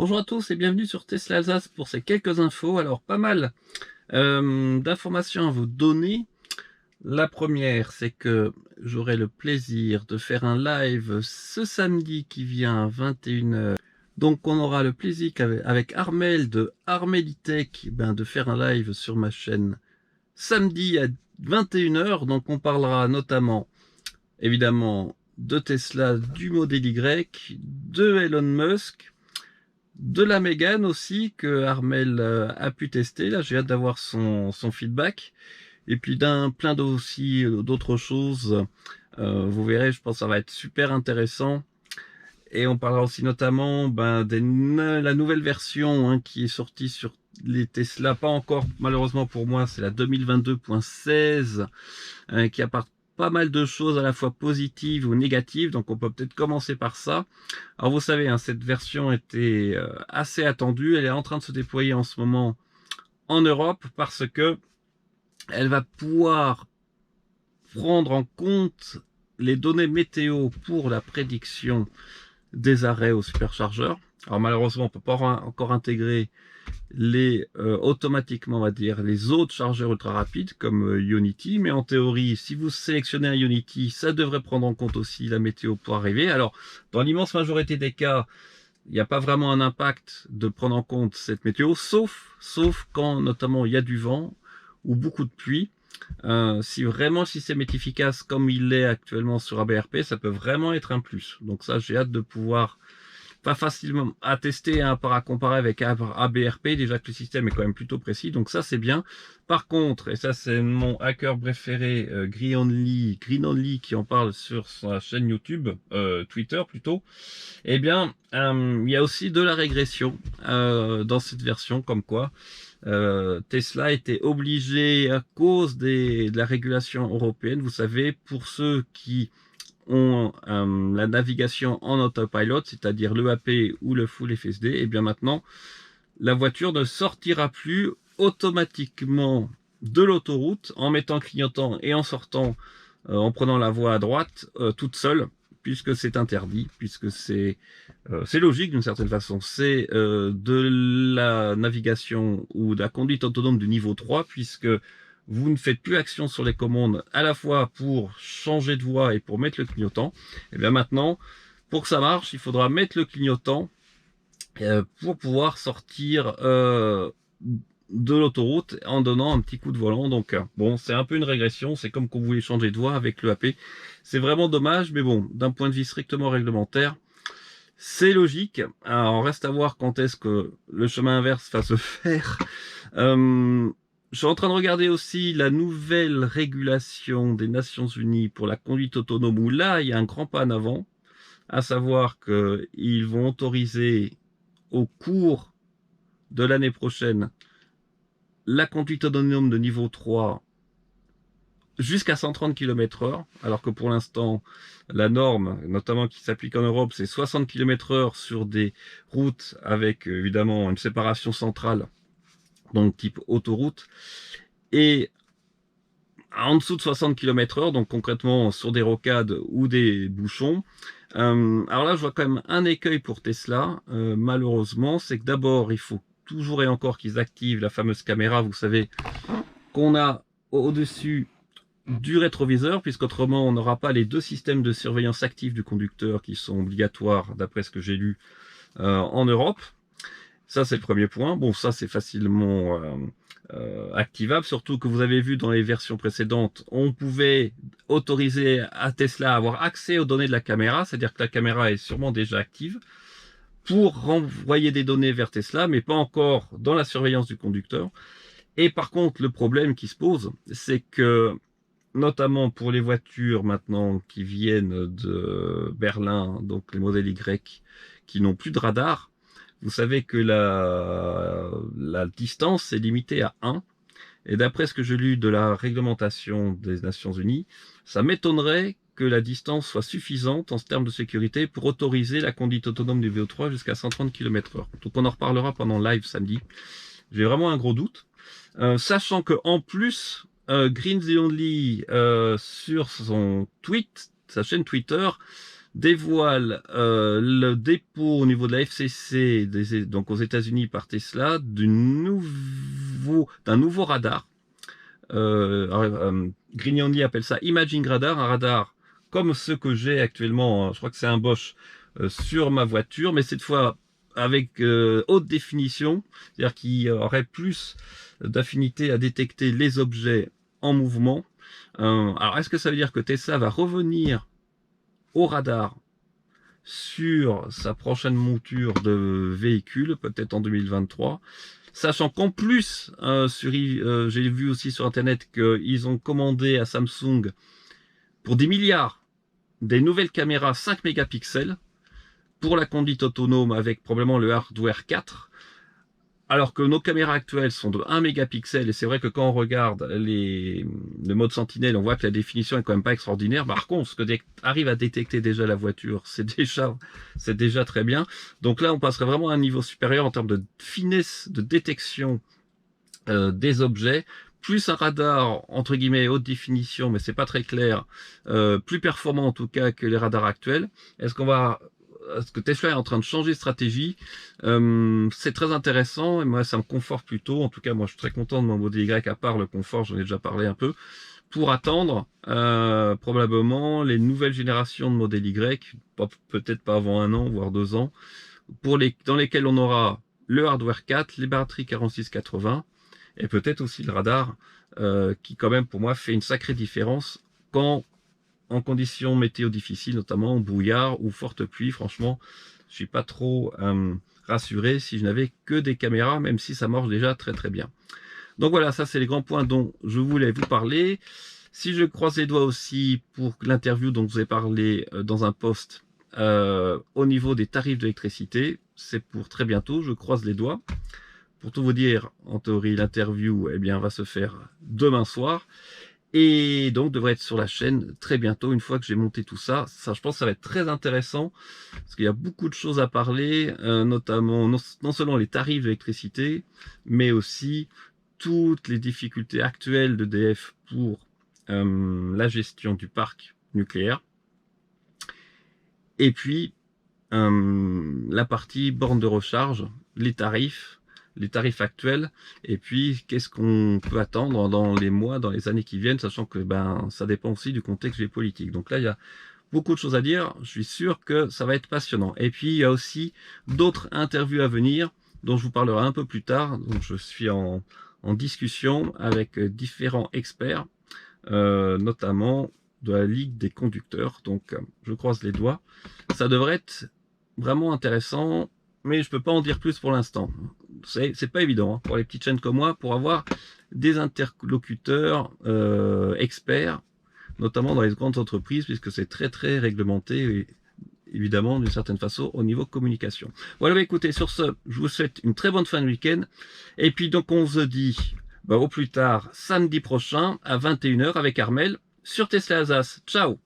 Bonjour à tous et bienvenue sur Tesla Alsace pour ces quelques infos. Alors pas mal d'informations à vous donner. La première, c'est que j'aurai le plaisir de faire un live ce samedi qui vient à 21h. Donc on aura le plaisir avec Armel de Armelitech de faire un live sur ma chaîne samedi à 21h. Donc on parlera notamment évidemment de Tesla, du modèle Y, de Elon Musk, de la Mégane aussi que Armel a pu tester. Là, j'ai hâte d'avoir son feedback. Et puis plein d'autres choses. Vous verrez, je pense que ça va être super intéressant. Et on parlera aussi notamment la nouvelle version qui est sortie sur les Tesla. Pas encore, malheureusement pour moi, c'est la 2022.16 qui apporte pas mal de choses à la fois positives ou négatives. Donc on peut peut-être commencer par ça. Alors vous savez, cette version était assez attendue. Elle est en train de se déployer en ce moment en Europe parce que elle va pouvoir prendre en compte les données météo pour la prédiction des arrêts au superchargeur. Alors malheureusement, on peut pas encore intégrer automatiquement, on va dire, les autres chargeurs ultra rapides comme Ionity, mais en théorie, si vous sélectionnez un Ionity, ça devrait prendre en compte aussi la météo pour arriver. Alors, dans l'immense majorité des cas, il n'y a pas vraiment un impact de prendre en compte cette météo, sauf quand notamment il y a du vent ou beaucoup de pluie. Si vraiment le système est efficace comme il l'est actuellement sur ABRP, ça peut vraiment être un plus. Donc ça, j'ai hâte de pouvoir, pas facilement à tester, à comparer avec ABRP, déjà que le système est quand même plutôt précis, donc ça c'est bien. Par contre, et ça c'est mon hacker préféré, Green Only, qui en parle sur sa chaîne YouTube, Twitter plutôt, eh bien, il y a aussi de la régression dans cette version, comme quoi Tesla était obligé, à cause de la régulation européenne, vous savez, pour ceux qui ont la navigation en autopilot, c'est-à-dire l'EAP ou le Full FSD, et bien maintenant, la voiture ne sortira plus automatiquement de l'autoroute en mettant clignotant et en sortant, en prenant la voie à droite, toute seule, puisque c'est interdit, puisque c'est logique d'une certaine façon. C'est de la navigation ou de la conduite autonome du niveau 3, puisque vous ne faites plus action sur les commandes à la fois pour changer de voie et pour mettre le clignotant. Et bien maintenant, pour que ça marche, il faudra mettre le clignotant pour pouvoir sortir de l'autoroute en donnant un petit coup de volant. Donc bon, c'est un peu une régression, c'est comme quand vous voulez changer de voie avec le AP. C'est vraiment dommage, mais bon, d'un point de vue strictement réglementaire, c'est logique. Alors, on reste à voir quand est-ce que le chemin inverse va se faire. Je suis en train de regarder aussi la nouvelle régulation des Nations Unies pour la conduite autonome, où là, il y a un grand pas en avant, à savoir qu'ils vont autoriser au cours de l'année prochaine la conduite autonome de niveau 3 jusqu'à 130 km/h, alors que pour l'instant, la norme, notamment qui s'applique en Europe, c'est 60 km/h sur des routes avec évidemment une séparation centrale, donc type autoroute, et en dessous de 60 km/h, donc concrètement sur des rocades ou des bouchons. Alors là, je vois quand même un écueil pour Tesla, malheureusement, c'est que d'abord, il faut toujours et encore qu'ils activent la fameuse caméra, vous savez, qu'on a au-dessus du rétroviseur, puisqu'autrement on n'aura pas les deux systèmes de surveillance active du conducteur qui sont obligatoires, d'après ce que j'ai lu, en Europe. Ça, c'est le premier point. Bon, ça, c'est facilement activable, surtout que vous avez vu dans les versions précédentes, on pouvait autoriser à Tesla à avoir accès aux données de la caméra, c'est-à-dire que la caméra est sûrement déjà active, pour renvoyer des données vers Tesla, mais pas encore dans la surveillance du conducteur. Et par contre, le problème qui se pose, c'est que, notamment pour les voitures maintenant qui viennent de Berlin, donc les modèles Y, qui n'ont plus de radar, vous savez que la distance est limitée à 1. Et d'après ce que j'ai lu de la réglementation des Nations Unies, ça m'étonnerait que la distance soit suffisante en termes de sécurité pour autoriser la conduite autonome du VO3 jusqu'à 130 km/h. Donc on en reparlera pendant le live samedi. J'ai vraiment un gros doute. Sachant que en plus, Green the Only sur son tweet, sa chaîne Twitter, dévoile le dépôt au niveau de la FCC, donc aux États-Unis par Tesla, d'un nouveau radar. Grignoni appelle ça Imaging Radar, un radar comme ceux que j'ai actuellement, je crois que c'est un Bosch, sur ma voiture, mais cette fois avec haute définition, c'est-à-dire qui aurait plus d'affinité à détecter les objets en mouvement. Alors est-ce que ça veut dire que Tesla va revenir au radar sur sa prochaine monture de véhicule, peut-être en 2023, sachant qu'en plus, j'ai vu aussi sur internet qu'ils ont commandé à Samsung pour des milliards des nouvelles caméras 5 mégapixels pour la conduite autonome avec probablement le hardware 4, alors que nos caméras actuelles sont de 1 mégapixel, et c'est vrai que quand on regarde le mode Sentinelle, on voit que la définition est quand même pas extraordinaire. Par contre, ce que arrive à détecter déjà la voiture, c'est déjà très bien. Donc là, on passerait vraiment à un niveau supérieur en termes de finesse de détection des objets, plus un radar entre guillemets haute définition, mais c'est pas très clair, plus performant en tout cas que les radars actuels. Est-ce que Tesla est en train de changer de stratégie? C'est très intéressant et moi ça me conforte plutôt. En tout cas, moi je suis très content de mon Model Y, à part le confort, j'en ai déjà parlé un peu, pour attendre probablement les nouvelles générations de Model Y, peut-être pas avant 1 an, voire 2 ans, dans lesquelles on aura le hardware 4, les batteries 4680 et peut-être aussi le radar qui quand même pour moi fait une sacrée différence quand en conditions météo difficiles, notamment brouillard ou forte pluie. Franchement, je suis pas trop rassuré si je n'avais que des caméras, même si ça marche déjà très très bien. Donc voilà, ça c'est les grands points dont je voulais vous parler. Si je croise les doigts aussi pour l'interview dont je vous ai parlé dans un post au niveau des tarifs d'électricité, c'est pour très bientôt, je croise les doigts. Pour tout vous dire, en théorie, l'interview va se faire demain soir. Et donc devrait être sur la chaîne très bientôt, une fois que j'ai monté tout ça. Je pense que ça va être très intéressant, parce qu'il y a beaucoup de choses à parler, notamment non seulement les tarifs d'électricité, mais aussi toutes les difficultés actuelles d'EDF pour la gestion du parc nucléaire. Et puis, la partie borne de recharge, les tarifs actuels, et puis qu'est-ce qu'on peut attendre dans les mois, dans les années qui viennent, sachant que ça dépend aussi du contexte géopolitique. Donc là, il y a beaucoup de choses à dire, je suis sûr que ça va être passionnant. Et puis, il y a aussi d'autres interviews à venir, dont je vous parlerai un peu plus tard. Donc je suis en discussion avec différents experts, notamment de la Ligue des conducteurs. Donc je croise les doigts. Ça devrait être vraiment intéressant, mais je peux pas en dire plus pour l'instant. C'est pas évident pour les petites chaînes comme moi, pour avoir des interlocuteurs experts, notamment dans les grandes entreprises, puisque c'est très très réglementé, et évidemment d'une certaine façon au niveau communication. Voilà, écoutez, sur ce, je vous souhaite une très bonne fin de week-end, et puis donc on se dit au plus tard samedi prochain à 21 h avec Armel sur Tesla Alsace. Ciao!